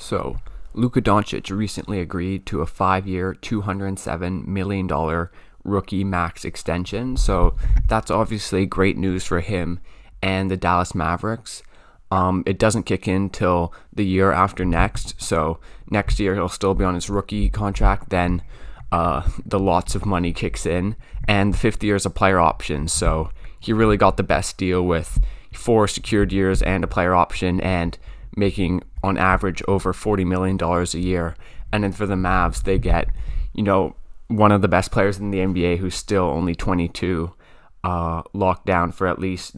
So, Luka Doncic recently agreed to a 5-year, $207 million rookie max extension. So, that's obviously great news for him and the Dallas Mavericks. It doesn't kick in till the year after next. So, next year he'll still be on his rookie contract. Then the lots of money kicks in. And the fifth year is a player option. So, he really got the best deal with 4 secured years and a player option and making on average over $40 million a year. And then for the Mavs, they get, one of the best players in the NBA who's still only 22, locked down for at least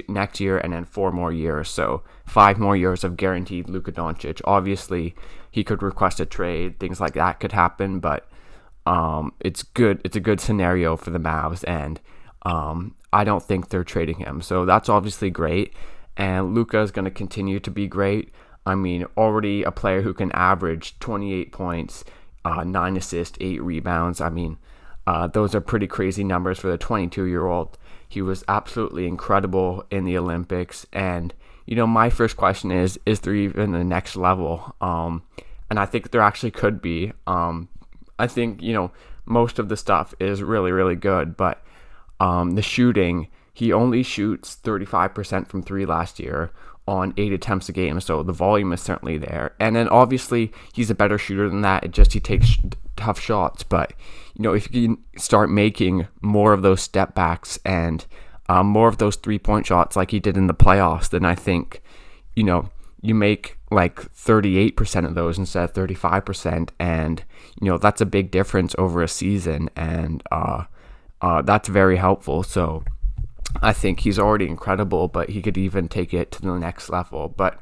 next year and then 4 more years. So 5 more years of guaranteed Luka Doncic. Obviously, he could request a trade. Things like that could happen, but it's good. It's a good scenario for the Mavs, and I don't think they're trading him. So that's obviously great. And Luka is going to continue to be great. I mean, already a player who can average 28 points, 9 assists, 8 rebounds. I mean, those are pretty crazy numbers for the 22-year-old. He was absolutely incredible in the Olympics. And, my first question is there even a next level? And I think there actually could be. I think, most of the stuff is really, really good. But the shooting, he only shoots 35% from 3 last year on 8 attempts a game, so the volume is certainly there. And then obviously he's a better shooter than that. He takes tough shots. But if you can start making more of those step backs and more of those 3-point shots like he did in the playoffs, then I think you make like 38% of those instead of 35%, and that's a big difference over a season, and that's very helpful. So I think he's already incredible, but he could even take it to the next level. But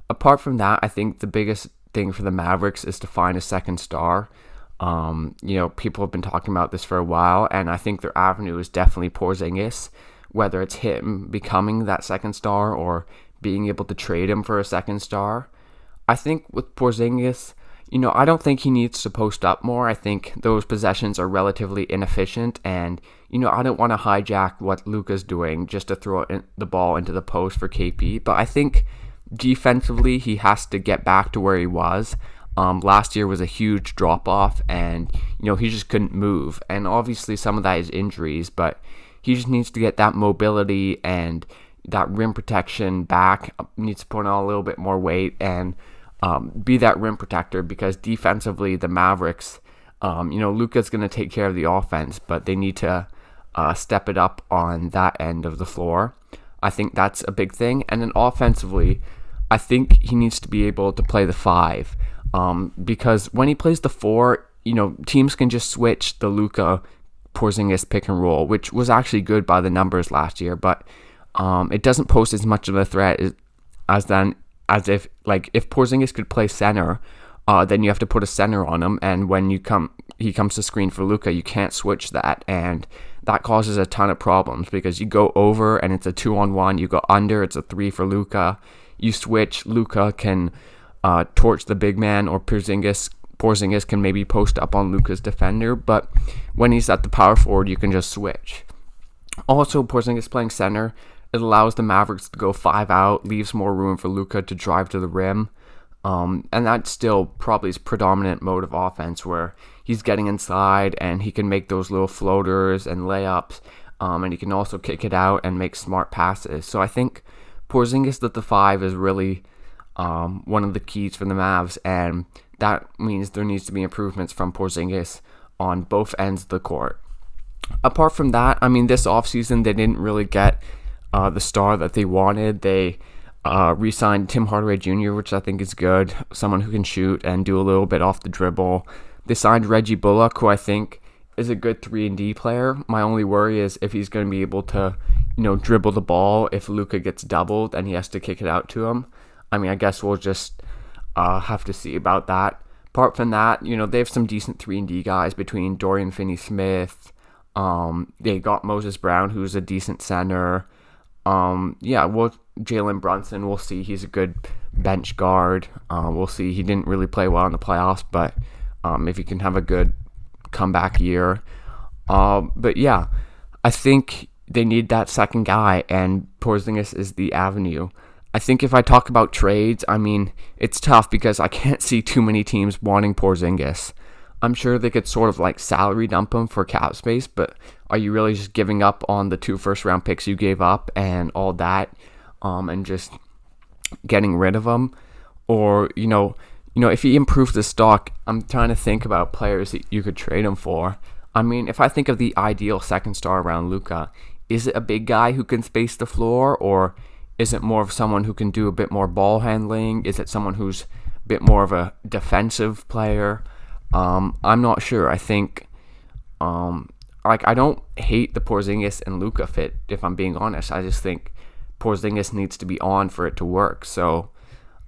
apart from that, I think the biggest thing for the Mavericks is to find a second star. People have been talking about this for a while, and I think their avenue is definitely Porzingis, whether it's him becoming that second star or being able to trade him for a second star. I think with Porzingis, I don't think he needs to post up more. I think those possessions are relatively inefficient, and I don't want to hijack what Luka's doing just to throw the ball into the post for KP. But I think defensively he has to get back to where he was. Last year was a huge drop off, and he just couldn't move. And obviously some of that is injuries, but he just needs to get that mobility and that rim protection back. Needs to put on a little bit more weight and be that rim protector, because defensively the Mavericks, Luka's going to take care of the offense, but they need to step it up on that end of the floor. I think that's a big thing. And then offensively, I think he needs to be able to play the 5, because when he plays the 4, teams can just switch the Luka Porzingis pick and roll, which was actually good by the numbers last year, but it doesn't pose as much of a threat as if Porzingis could play center, then you have to put a center on him, and when he comes to screen for Luka, you can't switch that, and that causes a ton of problems, because you go over and it's a 2-on-1, you go under, it's a 3 for Luka, you switch, Luka can torch the big man, or Porzingis can maybe post up on Luka's defender, but when he's at the power forward, you can just switch. Also, Porzingis playing center, it allows the Mavericks to go 5 out, leaves more room for Luka to drive to the rim. And that's still probably his predominant mode of offense, where he's getting inside and he can make those little floaters and layups. And he can also kick it out and make smart passes. So I think Porzingis at the 5 is really one of the keys for the Mavs. And that means there needs to be improvements from Porzingis on both ends of the court. Apart from that, I mean, this offseason they didn't really get the star that they wanted. They re-signed Tim Hardaway Jr., which I think is good, someone who can shoot and do a little bit off the dribble. They signed Reggie Bullock, who I think is a good 3-and-D player. My only worry is if he's going to be able to, dribble the ball. If Luka gets doubled and he has to kick it out to him, I mean, I guess we'll just have to see about that. Apart from that, they have some decent 3-and-D guys between Dorian Finney-Smith. They got Moses Brown, who's a decent center. Jalen Brunson, we'll see. He's a good bench guard. We'll see. He didn't really play well in the playoffs, but if he can have a good comeback year. But yeah, I think they need that second guy, and Porzingis is the avenue. I think if I talk about trades, I mean, it's tough because I can't see too many teams wanting Porzingis. I'm sure they could sort of like salary dump him for cap space, but are you really just giving up on the 2 first-round picks you gave up and all that, and just getting rid of him? Or if he improves the stock, I'm trying to think about players that you could trade him for. I mean, if I think of the ideal second star around Luka, is it a big guy who can space the floor, or is it more of someone who can do a bit more ball handling? Is it someone who's a bit more of a defensive player? I'm not sure. I think, I don't hate the Porzingis and Luka fit, if I'm being honest. I just think Porzingis needs to be on for it to work. So,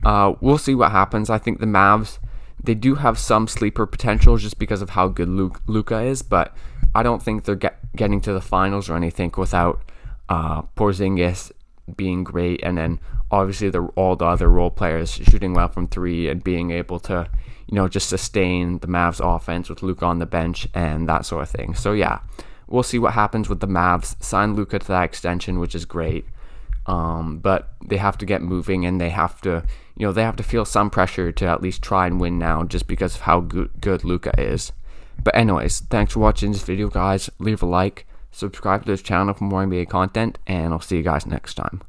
we'll see what happens. I think the Mavs, they do have some sleeper potential just because of how good Luka is, but I don't think they're getting to the finals or anything without Porzingis being great, and then obviously all the other role players shooting well from 3 and being able to, just sustain the Mavs offense with Luka on the bench and that sort of thing. So yeah, we'll see what happens with the Mavs. Sign Luka to that extension, which is great. But they have to get moving, and they have to feel some pressure to at least try and win now, just because of how good Luka is. But anyways, thanks for watching this video, guys. Leave a like, subscribe to this channel for more NBA content, and I'll see you guys next time.